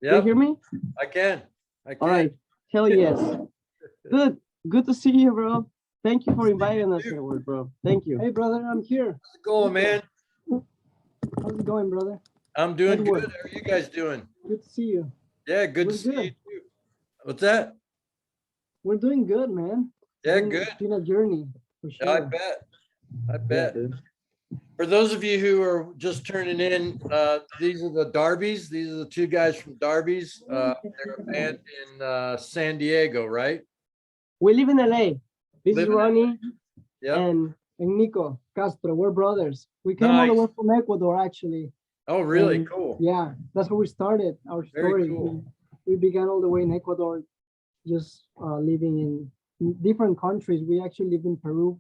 Can you Yep, hear me? I can. I All can. right. Hell yes. Good. Good to see you, bro. Thank you for inviting us you. here, bro. Thank you. Hey, brother, I'm here. How's it going, man? How's it going, brother? I'm doing Edward. good. How are you guys doing? Good to see you. Yeah, good We're to see good. you too. What's that? We're doing good, man. Yeah, It's good. been a journey for Yeah, I sure. bet. I Yeah, bet. dude. For those of you who are just turning in, these are the Darbies. These are the two guys from Darbies. They're a band in San Diego, right? We live in LA. This is Living in- Ronnie Yep. and And Niko, Castro, we're brothers. We came all the Nice. way from Ecuador, actually. Oh, really? And Cool. yeah, that's how we started our Very story. cool. We began all the way in Ecuador, just living in different countries. We actually lived in Peru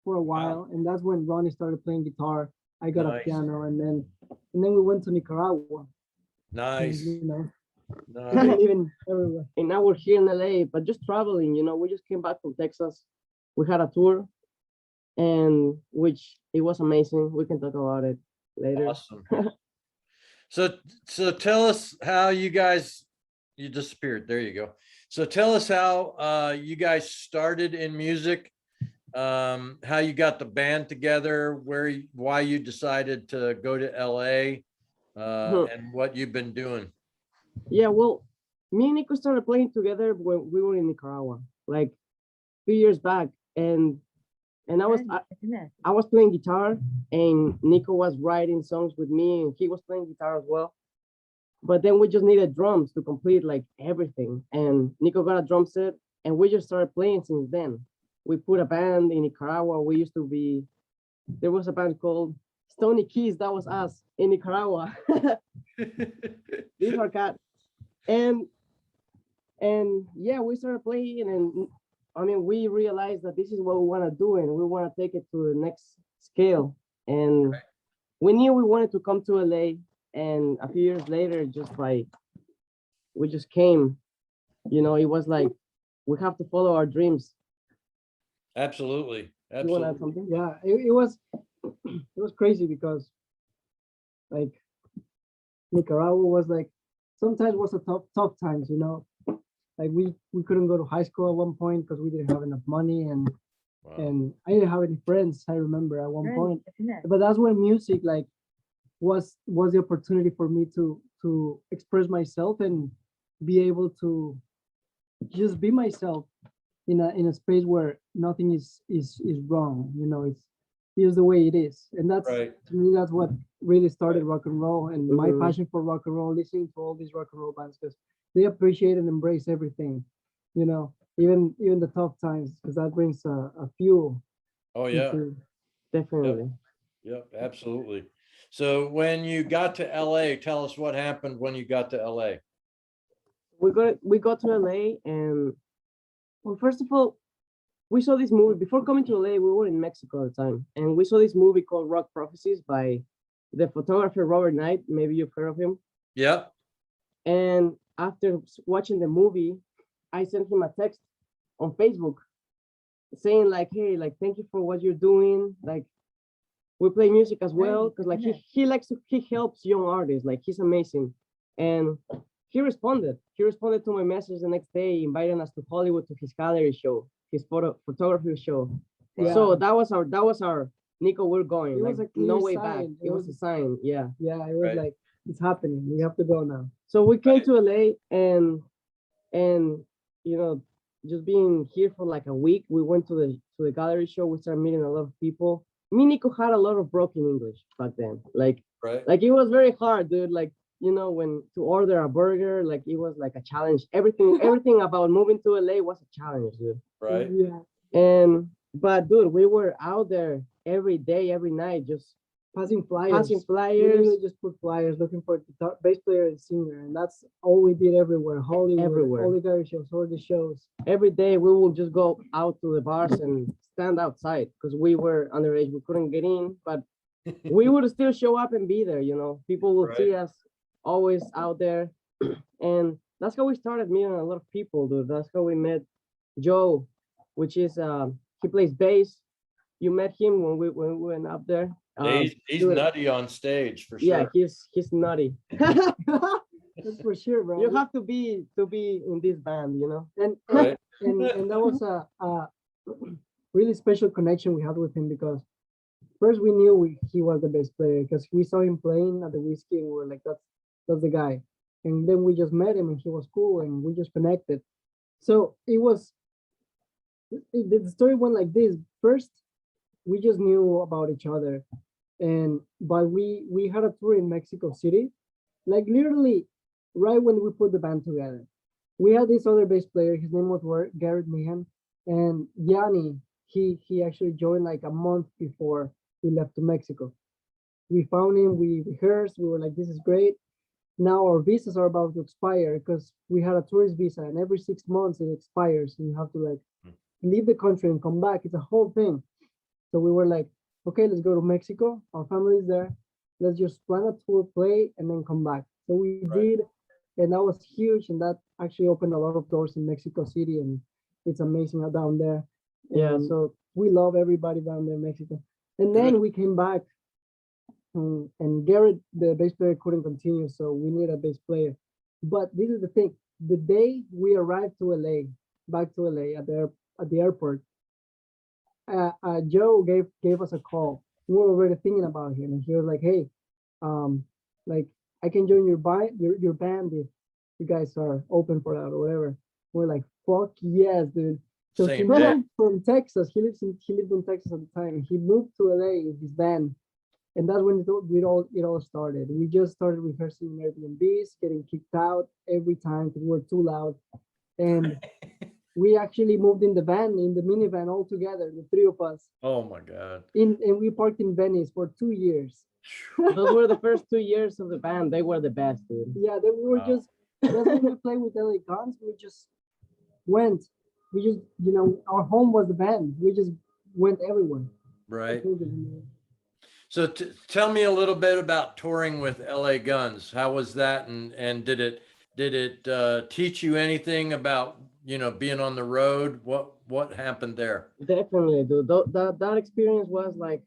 for a while, and that's when Ronnie started playing guitar. I got Nice. a piano, and then we went to Nicaragua. Nice. You know, Nice. living everywhere. and now we're here in LA, but just traveling, we just came back from Texas. We had a tour and which it was amazing. We can talk about it later. Awesome. So tell us how you guys, you disappeared. There you go. So tell us how you guys started in music, how you got the band together, why you decided to go to LA, and what you've been doing. Yeah, well, me and Nico started playing together when we were in Nicaragua, like 3 years back, and I was playing guitar, and Nico was writing songs with me, and he was playing guitar as well. But then we just needed drums to complete like everything, and Nico got a drum set, and we just started playing since then. We put a band in Nicaragua. There was a band called Stony Keys. That was us in Nicaragua. These are cat. And yeah, we started playing, and I mean, we realized that this is what we want to do, and we want to take it to the next scale. And we knew we wanted to come to LA, and a few years later, we just came. It was like we have to follow our dreams. Absolutely. You want to add Absolutely. something? Yeah, it was crazy because like Nicaragua was like sometimes was a tough times, like we couldn't go to high school at one point because we didn't have enough money, and Wow. and I didn't have any friends, I remember at one point. But that's when music like was the opportunity for me to express myself and be able to just be myself in a space where nothing is wrong. It's here's the way it is, and that's Right. to me that's what really started rock and roll, and my Mhm. passion for rock and roll, listening to all these rock and roll bands because they appreciate and embrace everything, even the tough times, because that brings a fuel Oh, yeah. into Definitely. Yep. Absolutely. So when you got to LA, tell us what happened when you got to LA. We got to LA, and well, first of all, we saw this movie before coming to LA. We were in Mexico at the time, and we saw this movie called Rock Prophecies by the photographer Robert Knight. Maybe you've heard of him. Yep. And after watching the movie, I sent him a text on Facebook saying like, "Hey, like, thank you for what you're doing. Like, we play music as well, because like he helps young artists. Like, he's amazing." And he responded. He responded to my message the next day, inviting us to Hollywood to his gallery show, his photography show. Wow. So that was our Nico. We're going. It was Like, a clear no way back. sign. It was a sign. Yeah. yeah, it was Right. like it's happening, we have to go now. So we came Right. to LA, and just being here for like a week, we went to the gallery show. We started meeting a lot of people. Me, Nico had a lot of broken English back then. Right. Like it was very hard, dude. Like, when to order a burger, like it was like a challenge. Everything about moving to LA was a challenge, dude. Right. Yeah, But dude, we were out there every day, every night, just passing flyers. passing We flyers literally just put flyers looking for guitar, bass player and singer, and that's all we did everywhere. Hollywood, Everywhere. all the gallery shows, all the shows. every day. We would just go out to the bars and stand outside because we were underage. We couldn't get in, but we would still show up and be there. People would see us always out there, and that's how we started meeting a lot of people, dude. That's how we met Joe, which is he plays bass. You met him when we went up there. Yeah, he's dude, nutty on stage for yeah, sure. he's nutty. That's for sure, bro. You have to be in this band, you know. And Right. and that was a really special connection we had with him because first we knew he was the best player because we saw him playing at the whiskey and we were like, that's the guy. And then we just met him and he was cool and we just connected. So the story went like this. First, we just knew about each other, but we had a tour in Mexico City, like literally right when we put the band together. We had this other bass player. His name was Garrett Meehan, and Yanni. He actually joined like a month before we left to Mexico. We found him. We rehearsed. We were like, "This is great." Now our visas are about to expire because we had a tourist visa, and every 6 months it expires. And you have to like leave the country and come back. It's a whole thing. So we were like, okay, let's go to Mexico. Our family is there. Let's just plan a tour, play, and then come back. So we did, and that was huge. And that actually opened a lot of doors in Mexico City, and it's amazing down there. Yeah. So we love everybody down there in Mexico. And then we came back, and Garrett, the bass player, couldn't continue, so we need a bass player. But this is the thing: the day we arrived to LA, back to LA at the airport, Joe gave us a call. We were already thinking about him, and he was like, "Hey, like I can join your band if you guys are open for that or whatever." We're like, "Fuck yes, dude!" So he Same day. moved from Texas. He lived in Texas at the time, and he moved to LA with his band, and that's when it all started. We just started rehearsing in Airbnbs, getting kicked out every time because we were too loud, and we actually moved in the minivan all together, the three of us. Oh my God. And we parked in Venice for 2 years. Those were the first 2 years of the band. They were the best, dude. Yeah, then we were Wow. just that's when we played with LA Guns. We just went. We just our home was the band. We just went everywhere. Right. So tell me a little bit about touring with LA Guns. How was that? And did it teach you anything about, being on the road? What happened there? Definitely, dude. That experience was like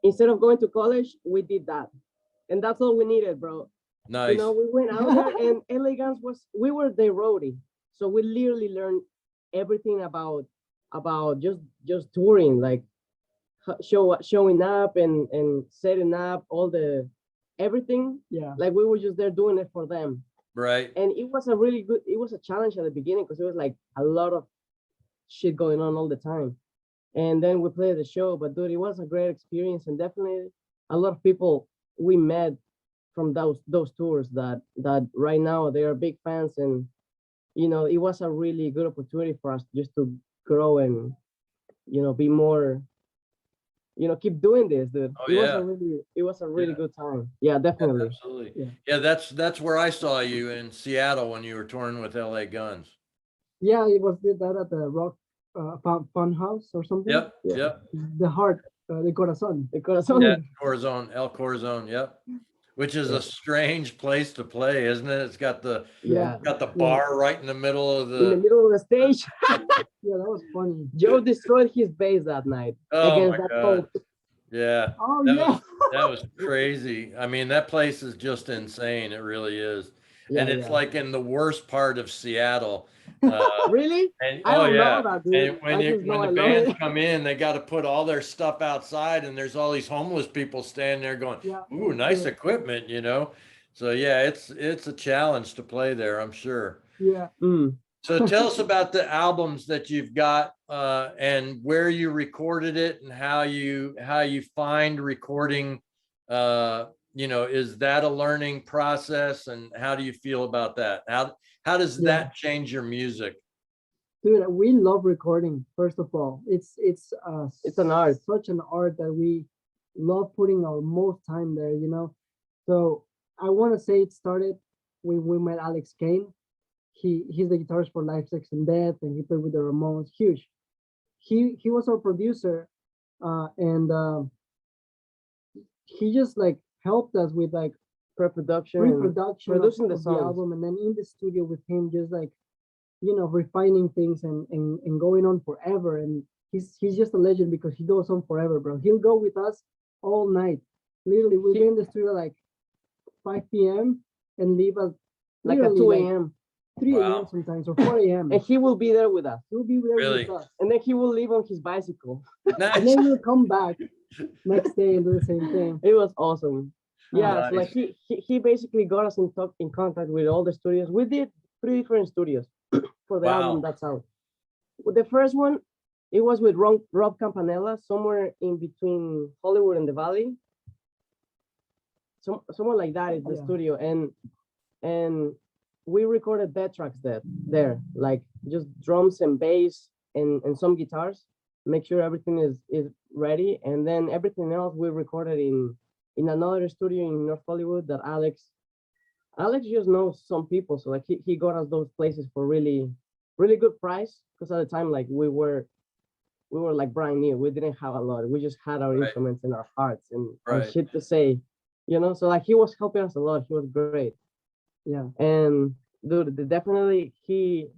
instead of going to college, we did that, and that's all we needed, bro. Nice. We went out there, and Elegance we were the roadie, so we literally learned everything about just touring, like showing up and setting up all the everything. Yeah. Like we were just there doing it for them. Right. And it was a challenge at the beginning because it was like a lot of shit going on all the time. And then we played the show, but dude, it was a great experience, and definitely a lot of people we met from those tours that right now they are big fans, and it was a really good opportunity for us just to grow and be more, keep doing this, dude. Oh, It was a really Yeah. good time. Yeah, definitely. Absolutely. Yeah. Yeah, that's where I saw you in Seattle when you were touring with LA Guns. Yeah, it was did that at the Rock Fun House or something. Yep. Yeah. Yep. The Heart, the Corazon. The Corazon. Yeah. Corazon, El Corazon. Yep. Which is Yeah. a strange place to play, isn't it? It's got the Yeah. bar right in the middle of In the middle of the stage, Yeah, that was funny. Joe destroyed his bass that night Oh against my that God. Colt. Yeah. Oh That yeah. That was crazy. I mean, that place is just insane. It really is. Yeah, And it's yeah. like in the worst part of Seattle. Really? And I oh don't yeah. know that, dude. And I just know when I the love bands it. come in, they got to put all their stuff outside, and there's all these homeless people standing there going, Yeah. "Ooh, nice Yeah. equipment," So yeah, it's a challenge to play there, I'm sure. Yeah. So tell us about the albums that you've got, and where you recorded it, and how you find recording. Is that a learning process, and how do you feel about that? How does Yeah. that change your music? Dude, we love recording. First of all, it's an art. such an art that we love putting our most time there. So I want to say it started when we met Alex Kane. He's the guitarist for Life, Sex, and Death, and he played with the Ramones. Huge. He was our producer, and he just like helped us with like Pre-production. pre-production producing the of the songs. album, and then in the studio with him, just like refining things and going on forever. And he's just a legend because he goes on forever, bro. He'll go with us all night. Literally, we'll be in the studio like 5 p.m. and leave at like at literally 2 a.m. 3 a.m. Wow. sometimes or 4 a.m. And he will be there with us. He'll be there Really? with us. And then he will leave on his bicycle. And Nice. then we'll come back next day and do the same thing. It was awesome. Yeah, so like Nice. he basically got us in contact with all the studios. We did 3 different studios for the Wow. album that's out. With the first one, it was with Rob Campanella, somewhere in between Hollywood and the Valley. Someone like that is the Yeah. studio, and we recorded dead tracks there, like just drums and bass and some guitars. Make sure everything is ready, and then everything else we recorded in another studio in North Hollywood that Alex just knows some people, so like he got us those places for really good price, because at the time like we were like brand new. We didn't have a lot. We just had our Right. instruments in our hearts and Right. shit to say, so like he was helping us a lot. He was great. Yeah. And dude, definitely he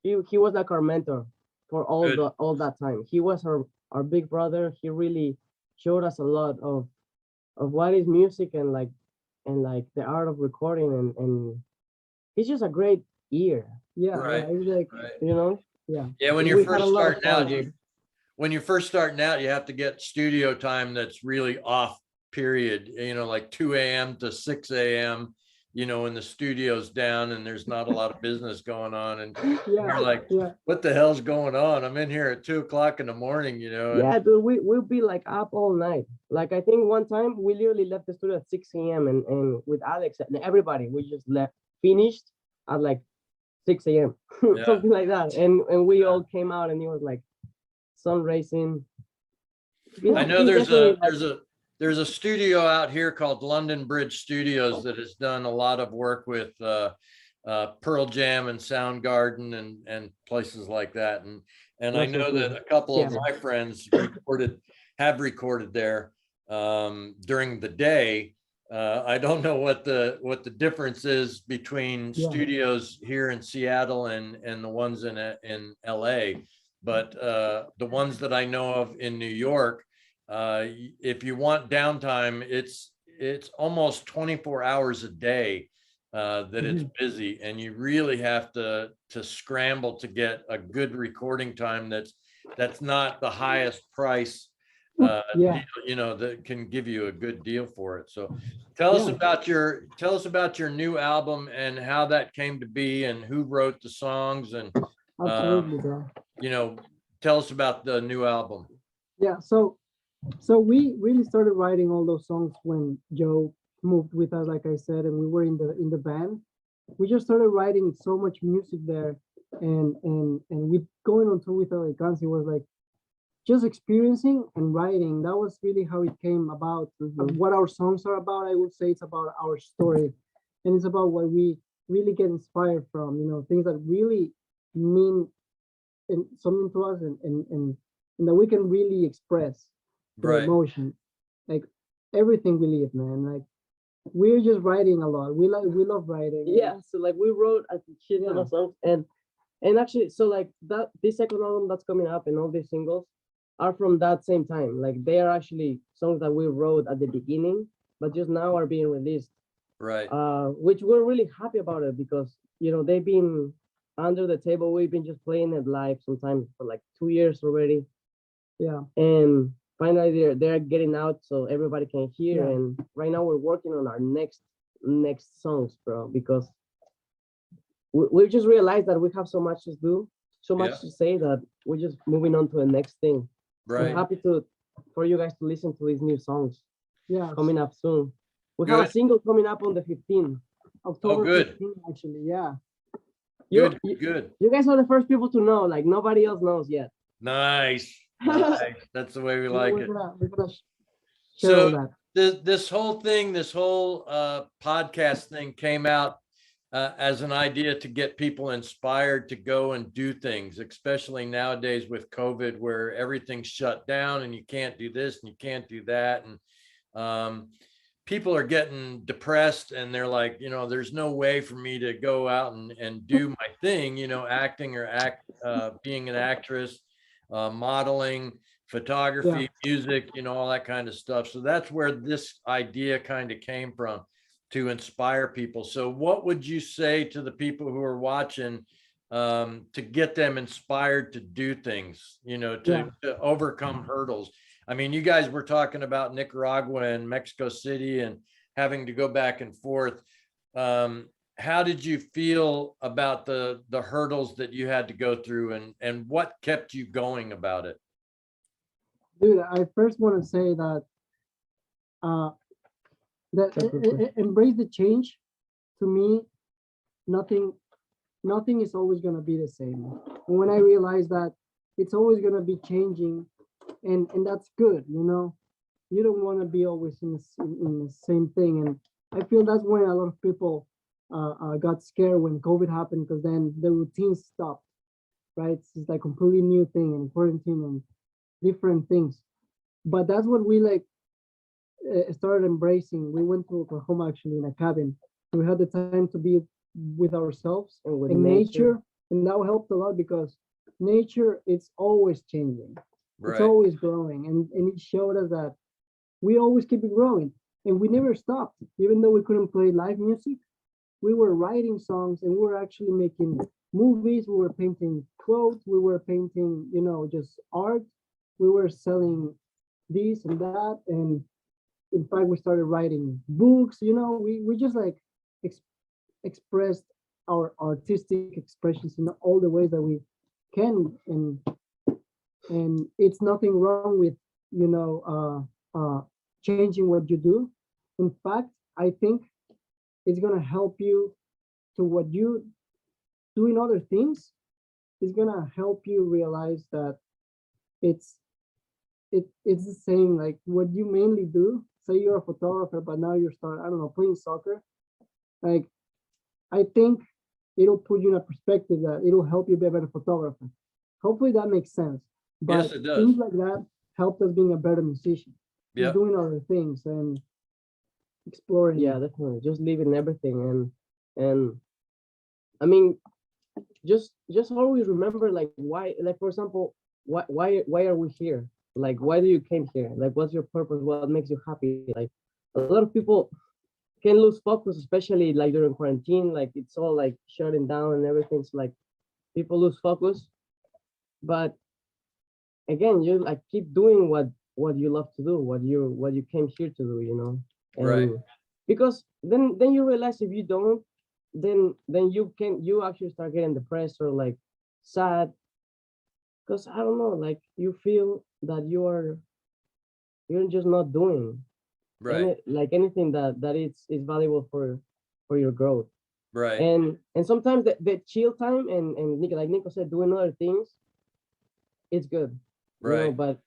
was like our mentor for Good. all that time. He was our big brother. He really showed us a lot of what is music and like the art of recording, and he's just a great ear, Yeah. Right. Yeah. It's like, Right. yeah. Yeah, when We you're had first a lot of starting out, fun. when you're first starting out, you have to get studio time that's really off period, like 2 a.m. to 6 a.m., when the studio's down and there's not a lot of business going on. And Yeah. you're like, Yeah. what the hell's going on? I'm in here at 2 o'clock in the morning, and Yeah, dude, we'll be like up all night. Like I think one time we literally left the studio at 6 a.m. and with Alex and everybody, we just finished at like 6 a.m. Yeah. something like that. And we Yeah. all came out and it was like sun racing. I know He there's definitely, there's a studio out here called London Bridge Studios that has done a lot of work with Pearl Jam and Soundgarden and places like that. And I That's so know cool. that a couple of Yeah. my friends have recorded there during the day. I don't know what the difference is between Yeah. studios here in Seattle and the ones in LA, but the ones that I know of in New York, if you want downtime, it's almost 24 hours a day that it's busy, and you really have to scramble to get a good recording time that's not the highest price Yeah. deal, that can give you a good deal for it. So tell us about your new album and how that came to be and who wrote the songs, and Absolutely, bro. tell us about the new album. Yeah. So we really started writing all those songs when Joe moved with us, like I said, and we were in the band. We just started writing so much music there, and with going on tour with Guns, it was like just experiencing and writing. That was really how it came about. What our songs are about, I would say it's about our story, and it's about what we really get inspired from. Things that really mean something to us, and that we can really express the Right. emotion, like everything we live, man. Like we're just writing a lot. We love writing. Yeah, so like we wrote a shit ton of songs, and actually, so like this second album that's coming up and all these singles are from that same time. Like they are actually songs that we wrote at the beginning, but just now are being released. Right. Which we're really happy about it, because they've been under the table. We've been just playing it live sometimes for like 2 years already. Yeah. And finally they're getting out so everybody can hear. Yeah. And right now we're working on our next songs, bro, because we just realized that we have so much to do, so much to say, that we're just moving on to the next thing. Right. I'm happy for you guys to listen to these new songs. Yeah. Coming up soon. We have a single coming up on the 15th. October good. 15th, actually. Yeah. Good. You guys are the first people to know. Like nobody else knows yet. Nice. Nice. That's the way we like it. We're gonna So that. this whole podcast thing came out as an idea to get people inspired to go and do things, especially nowadays with COVID, where everything's shut down and you can't do this and you can't do that. And people are getting depressed, and they're like, there's no way for me to go out and do my thing, acting or being an actress, modeling, photography, music, all that kind of stuff. So that's where this idea kind of came from, to inspire people. So what would you say to the people who are watching to get them inspired to do things, to overcome hurdles? I mean, you guys were talking about Nicaragua and Mexico City and having to go back and forth. How did you feel about the hurdles that you had to go through, and what kept you going about it? Dude, I first want to say that embrace the change. To me, nothing is always going to be the same. And when I realized that it's always going to be changing, and that's good, you don't want to be always in the same thing. And I feel that's when a lot of people got scared when COVID happened, because then the routine stopped, right? It's like a completely new thing, and quarantine and different things. But that's what we started embracing. We went to Oklahoma actually in a cabin. We had the time to be with ourselves and with nature, and that helped a lot, because nature, it's always changing. Right. It's always growing, and it showed us that we always keep it growing, and we never stopped. Even though we couldn't play live music, we were writing songs, and we were actually making movies. We were painting clothes. We were painting, just art. We were selling this and that, and in fact, we started writing books. We just expressed our artistic expressions in all the ways that we can, and it's nothing wrong with changing what you do. In fact, I think it's gonna help you to what you do in other things. It's gonna help you realize that it's the same, like what you mainly do. Say you're a photographer, but now you're playing soccer. Like, I think it'll put you in a perspective that it'll help you be a better photographer. Hopefully that makes sense. But yes, it does. Things like that helped us being a better musician. Yeah. Doing other things and exploring. Yeah, definitely. Just leaving everything, and I mean, just always remember, like, why, like, for example, why are we here? Like, why do you came here? Like, what's your purpose? What makes you happy? Like, a lot of people can lose focus, especially like during quarantine. Like, it's all like shutting down and everything's like people lose focus. But again, you like keep doing what you love to do, what you came here to do, and right. Because then you realize if you don't, then you actually start getting depressed or like sad, because I don't know, like you feel that you're just not doing right anything that is valuable for your growth. right And sometimes the chill time and like Niko said, doing other things, it's good, right but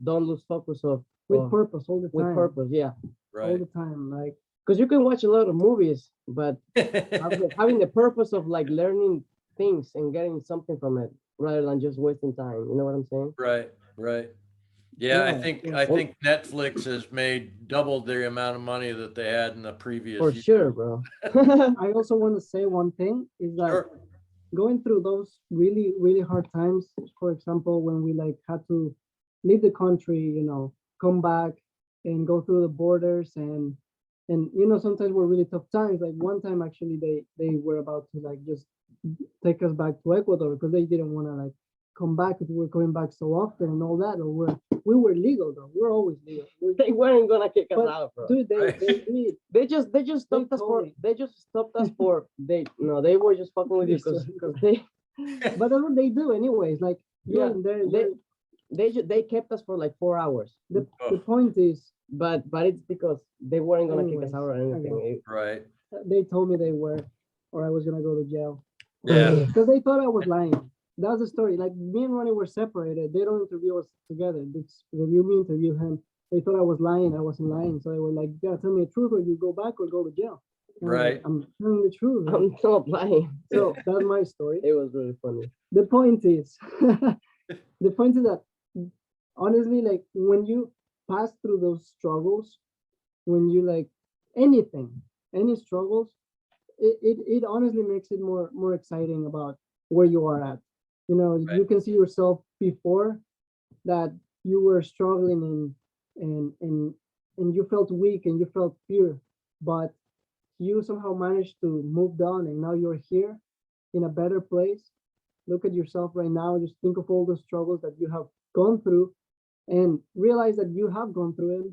don't lose focus with purpose all the time. With purpose, yeah, all the time, like, because you can watch a lot of movies, but having the purpose of like learning things and getting something from it rather than just wasting time. You know what I'm saying? right yeah, I Yeah. think Netflix has made double the amount of money that they had in the previous For year. sure, bro. I also want to say one thing is that Sure. going through those really, really hard times, for example, when we like had to leave the country, come back and go through the borders, and sometimes were really tough times. Like one time actually they were about to like just take us back to Ecuador because they didn't want to like come back, because we were coming back so often and all that. Or we were legal though. We're always legal. They weren't gonna kick us out, bro. Dude, they just stopped us for they were just fucking with you because they but that's what they do anyways. Like, yeah, they kept us for like 4 hours. The point is, but it's because they weren't gonna kick us out or anything. Right. They told me they were, or I was gonna go to jail. Yeah. Because they thought I was lying. That's the story. Like, me and Ronnie were separated. They don't interview us together. They review me, interview him. They thought I was lying. I wasn't lying. So they were like, "You gotta tell me the truth, or you go back or go to jail." And right. I'm telling the truth. Right? I'm not lying. So that's my story. It was really funny. The point is, that honestly, like when you pass through those struggles, when you like any struggles, it honestly makes it more exciting about where you are at. Right. You can see yourself before that you were struggling and you felt weak and you felt fear, but you somehow managed to move on and now you're here in a better place. Look at yourself right now. Just think of all the struggles that you have gone through and realize that you have gone through it,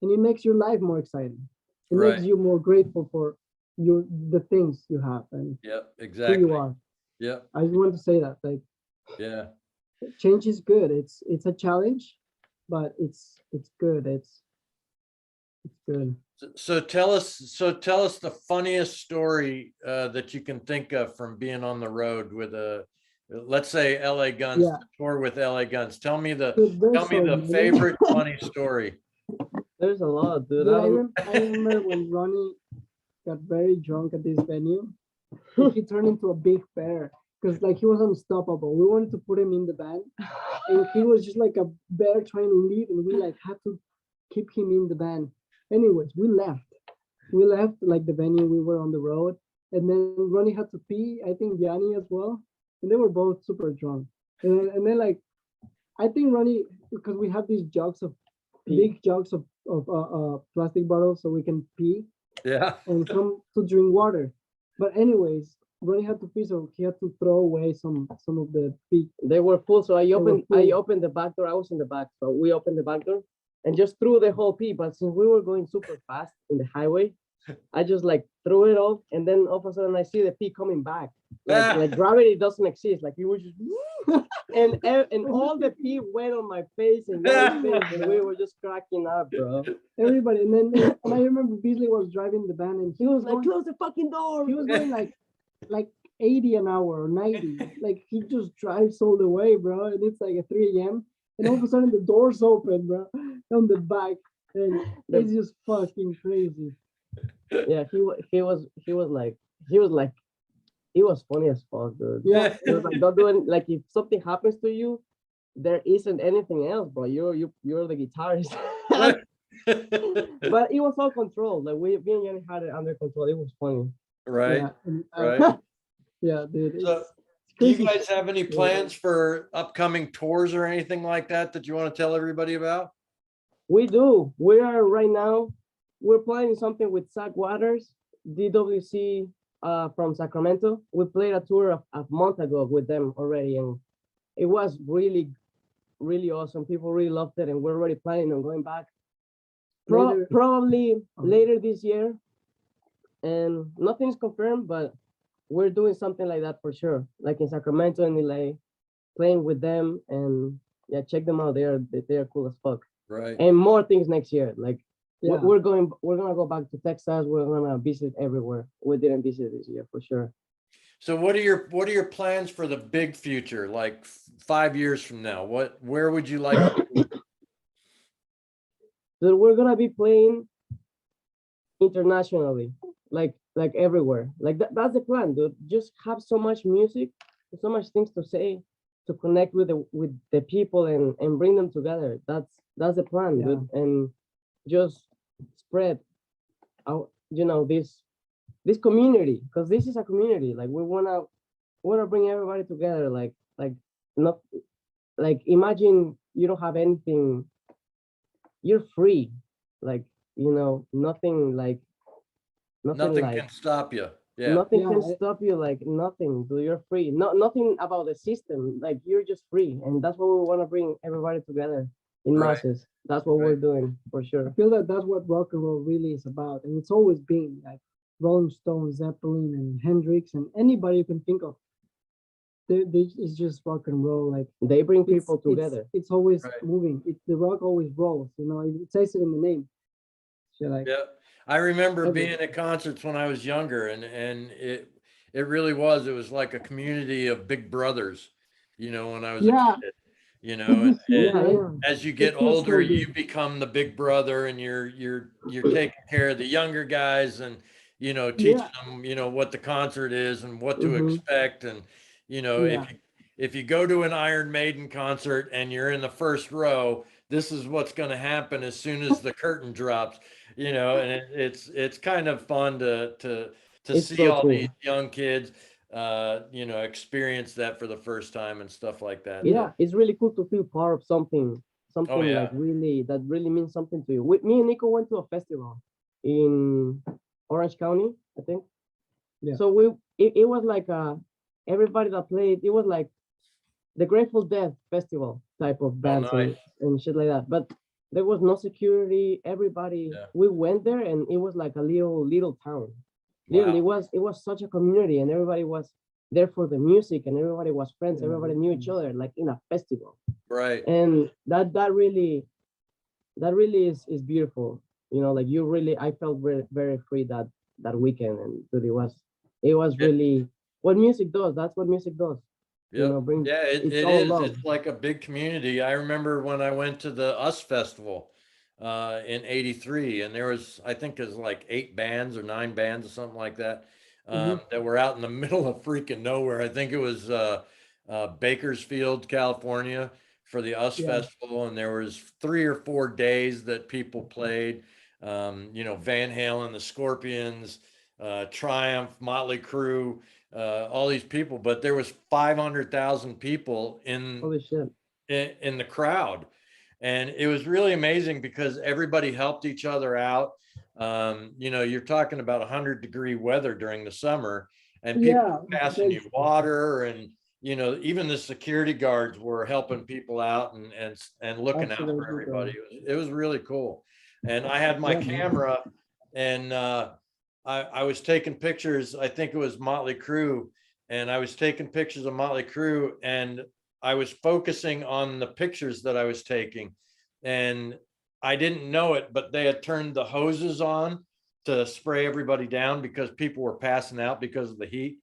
and it makes your life more exciting. It makes Right. you more grateful for the things you have and Yep, who exactly. you are. Yep, I just want to say that, like, yeah. change is good. It's a challenge, but it's good. It's good. So tell us the funniest story that you can think of from being on the road with let's say LA Guns, Yeah. tour with LA Guns. Tell me Dude, there's so many. favorite funny story. There's a lot, dude. Dude, I remember when Ronnie got very drunk at this venue, and he turned into a big bear because like he was unstoppable. We wanted to put him in the band, and he was just like a bear trying to leave, and we like had to keep him in the band. Anyways, we left. We left like the venue. We were on the road, and then Ronnie had to pee. I think Yanni as well, and they were both super drunk. And then like I think Ronnie, because we have these jugs of big jugs of plastic bottles so we can pee Yeah. and some to drink water. But anyways, Ronnie had to pee, so he had to throw away some of the pee. They were full, so I were opened the back door. I was in the back, so we opened the back door and just threw the whole pee. But since we were going super fast in the highway, I just like threw it off, and then all of a sudden I see the pee coming back. Like gravity doesn't exist. Like you were just and all the pee went on my face and Yanni's face, and we were just cracking up, bro. Everybody, and I remember Beasley was driving the van, and He was like, "Close the fucking door." he was going like 80 an hour or 90. Like he just drives all the way, bro. And it's like at 3 a.m. And all of a sudden the doors open, bro, on the back, and it's just fucking crazy. Yeah, he was funny as fuck, dude. Yeah. He was like, don't do it. Like if something happens to you, there isn't anything else, bro. You're the guitarist. But it was all controlled. Like me and Yanni had it under control. It was funny. Right. Yeah, and, Right. yeah, dude. So It's do you crazy. guys have any plans for upcoming tours or anything like that you want to tell everybody about? We do. We are right now. We're planning something with Zach Waters, DWC from Sacramento. We played a tour a month ago with them already, and it was really, really awesome. People really loved it, and we're already planning on going back. Probably later this year, and nothing's confirmed, but we're doing something like that for sure. Like in Sacramento and LA, playing with them, and yeah, check them out. They are cool as fuck. Right. And more things next year. Like Yeah. we're gonna go back to Texas. We're gonna visit everywhere. We didn't visit this year for sure. So what are your plans for the big future? Like 5 years from now, where would you like to be? So we're gonna be playing internationally, like everywhere. Like that's the plan, dude. Just have so much music, so much things to say, to connect with the people and bring them together. That's the plan, dude. And just spread out, this community, because this is a community. Like we wanna bring everybody together. Like not like imagine you don't have anything, you're free. Like nothing Nothing like can stop you. Yeah. nothing Yeah, can stop you. Like nothing, dude. You're free. Nothing about the system. Like you're just free, and that's what we want to bring everybody together in Right. masses. That's what we're Right. doing for I sure. feel that that's what rock and roll really is about, and it's always been like Rolling Stones, Zeppelin, and Hendrix, and anybody you can think of. It's just rock and roll. Like They bring it's- people together. It's always Right. moving. The rock always rolls. It says it in the name. So like, Yeah. I remember Every- being at concerts when I was younger, and it really was. It was like a community of big brothers, when I was a yeah, kid, it and, just feels Yeah, weird. as you get It feels so older, you good. become the big brother, and you're taking care of the younger guys, and teaching Yeah. them what the concert is and what to Mhm. expect, and Yeah. if you go to an Iron Maiden concert and you're in the first row, this is what's going to happen as soon as the curtain drops, and it's kind of fun to It's see so all cool. these young kids experience that for the first time and stuff like that. Yeah. It's really cool to feel part of something Oh, yeah. like that really means something to you. Me and Nico went to a festival in Orange Orange County, I think. Yeah. So it was like everybody that played, it was like the Grateful Dead festival type of bands nice. and shit like that. But there was no security. Everybody, Yeah. we went there and it was like a little town. Literally, Wow. it was such a community, and everybody was there for the music, and everybody was friends. Yeah, Everybody knew each other, like in a festival. Right. And that really is beautiful. You know, like you really, I felt very, very free that weekend, and dude, it was Yeah. really what music does. That's what music does. You Yep. know, bring Yeah, it's it all is. love. It's like a big community. I remember when I went to the US Festival in '83, and there was, I think there's like 8 bands or 9 bands or something like that, that were out in the middle of freaking nowhere. I think it was Bakersfield, California for the US Yeah. Festival, and there was 3 or 4 days that people played. You know, Van Halen, the Scorpions, Triumph, Motley Crue, all these people, but there was 500,000 people Holy shit. in the crowd, and it was really amazing because everybody helped each other out. You know, you're talking about 100-degree weather during the summer, and people Yeah. were passing you water, and you know, even the security guards were helping people out and looking out for Absolutely, bro. everybody. It was really cool, and I had my Yeah, man. camera, and I was taking pictures. I think it was Motley Crue, and I was taking pictures of Motley Crue, and I was focusing on the pictures that I was taking, and I didn't know it, but they had turned the hoses on to spray everybody down because people were passing out because of the heat.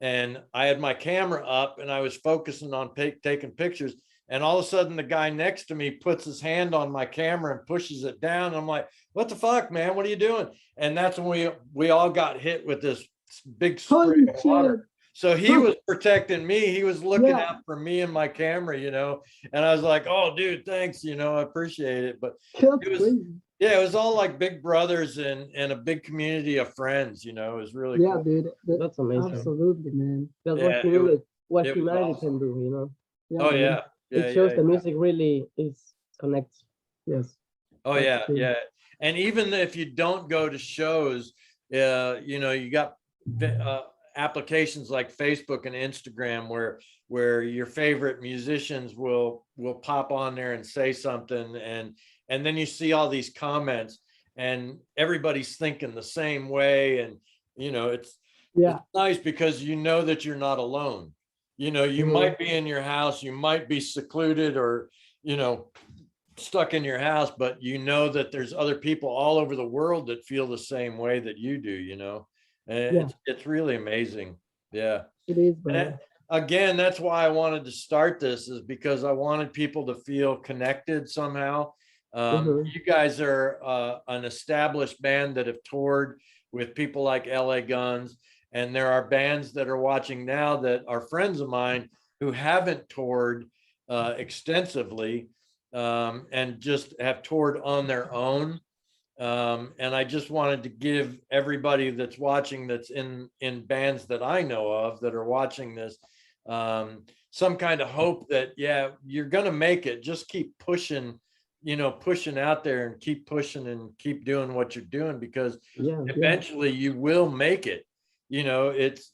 And I had my camera up and I was focusing on taking pictures. And all of a sudden, the guy next to me puts his hand on my camera and pushes it down. And I'm like, "What the fuck, man? What are you doing?" And that's when we all got hit with this big spray Holy of water. shit. So he was protecting me. He was looking Yeah. out for me and my camera, you know. And I was like, "Oh, dude, thanks. You know, I appreciate it." But That's it was, crazy. yeah, it was all like big brothers and a big community of friends. You know, it was really Yeah, cool. dude. That's amazing. Absolutely, man. That's Yeah, it was. what It was humanity awesome. can do, you know. Yeah, Oh man. yeah, yeah, It shows yeah. the music really is connects. Yes. Oh That's yeah, true. yeah. And even if you don't go to shows, you know, you got applications like Facebook and Instagram where your favorite musicians will pop on there and say something, and then you see all these comments, and everybody's thinking the same way, and you know, it's Yeah. nice because you know that you're not alone. You know, you might be in your house, you might be secluded, or you know, stuck in your house, but you know that there's other people all over the world that feel the same way that you do, you know. And Yeah. it's really amazing. Yeah. It is, And brother. again, that's why I wanted to start this, is because I wanted people to feel connected somehow. You guys are an established band that have toured with people like LA Guns, and there are bands that are watching now that are friends of mine who haven't toured extensively, and just have toured on their own. And I just wanted to give everybody that's watching, that's in bands that I know of that are watching this, some kind of hope that, yeah, you're going to make it. Just keep pushing, you know, pushing out there, and keep pushing and keep doing what you're doing, because eventually you will make it. You know,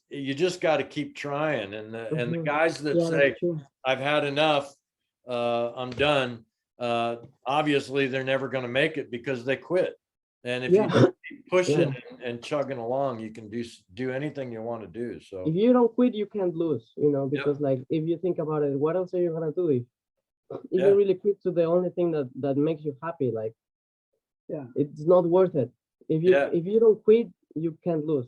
you just got to keep trying. And the guys that say, "I've had enough, I'm done," obviously they're never going to make it because they quit. And if you keep pushing and chugging along, you can do anything you want to do. So if you don't quit, you can't lose, you know, because like if you think about it, what else are you gonna do if you really quit to the only thing that makes you happy? Like, it's not worth it. If you don't quit, you can't lose.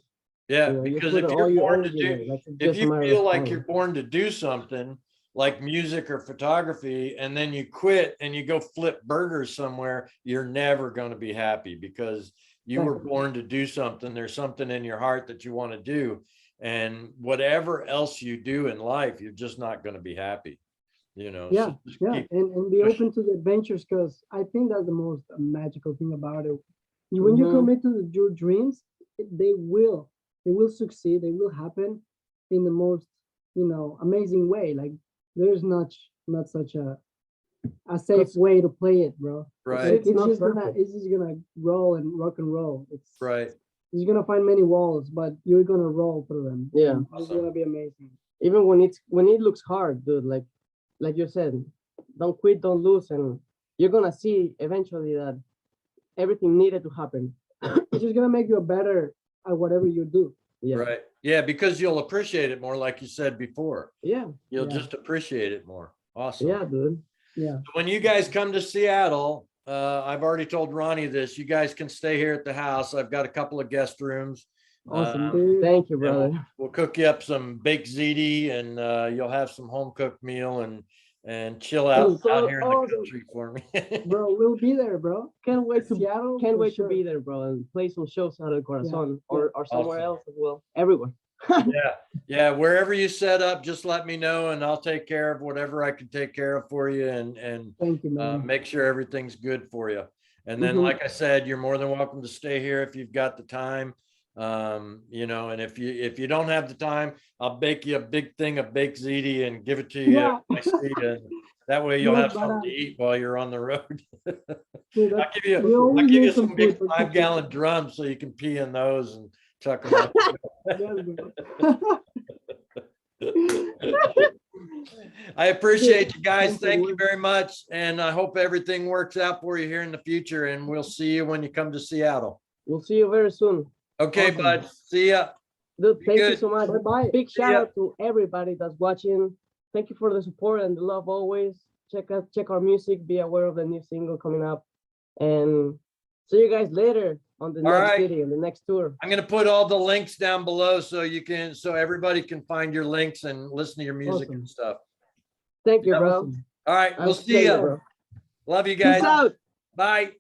Yeah, you know, because put if all you're your born to energy there. do, Like, it's if just a you matter feel of like time. you're born to do something like music or photography, and then you quit and you go flip burgers somewhere, you're never going to be happy, because you were born to do something. There's something in your heart that you want to do, and whatever else you do in life, you're just not going to be happy, you know. Yeah, So and be open to the adventures, because I think that's the most magical thing about it. When you commit to your dreams, they will succeed. They will happen in the most, you know, amazing way. Like, there's not such a safe way to play it, bro. Right. Like, it's just gonna roll and rock and roll. It's Right. You're gonna find many walls, but you're gonna roll through them. Yeah. It's gonna be amazing. Even when it looks hard, dude, like you said, don't quit, don't lose, and you're gonna see eventually that everything needed to happen. It's just gonna make you better at whatever you do. Yeah. Right. Yeah, because you'll appreciate it more, like you said before. Yeah. You'll Yeah. just appreciate it more. Awesome. Yeah, dude. Yeah. When you guys come to Seattle, I've already told Ronnie this, you guys can stay here at the house. I've got a couple of guest rooms. Awesome, Um, dude. Thank you, Yeah, brother. we'll cook you up some baked ziti, and you'll have some home cooked meal and chill out So out here in the awesome. country for me. Bro, we'll be there, bro. Can't wait to Seattle. can't for wait sure. to be there, bro, and play some shows out of Corazon or somewhere Awesome. else as well. Everywhere. Yeah, wherever you set up, just let me know and I'll take care of whatever I can take care of for you and Thank you, man. make sure everything's good for you. And then, Mhm. like I said, you're more than welcome to stay here if you've got the time. You know, and if you don't have the time, I'll bake you a big thing of baked ziti and give it to you. Yeah. I see you. And that way you'll Yes, have something to badass. eat while you're on the road. Dude, I'll give you, we always I'll give need you some some big food for 5-gallon drums so you can pee in those and chuck them up. Yes, bro. I appreciate you guys. Thank you, Thank you Wood. very much. And I hope everything works out for you here in the future. And we'll see you when you come to Seattle. We'll see you very soon. Okay, Awesome. bud. See ya. Dude, Be thank you good. so much. Bye-bye. Big See shout ya. out to everybody that's watching. Thank you for the support and the love always. Check our music, be aware of the new single coming up. And see you guys later on the All next right. city, on the next tour. I'm going to put all the links down below so everybody can find your links and listen to your music Awesome. and stuff. Thank you, Yep. bro. Awesome. All right. I'll We'll see see you, you. bro. Love you Peace guys. out. Bye.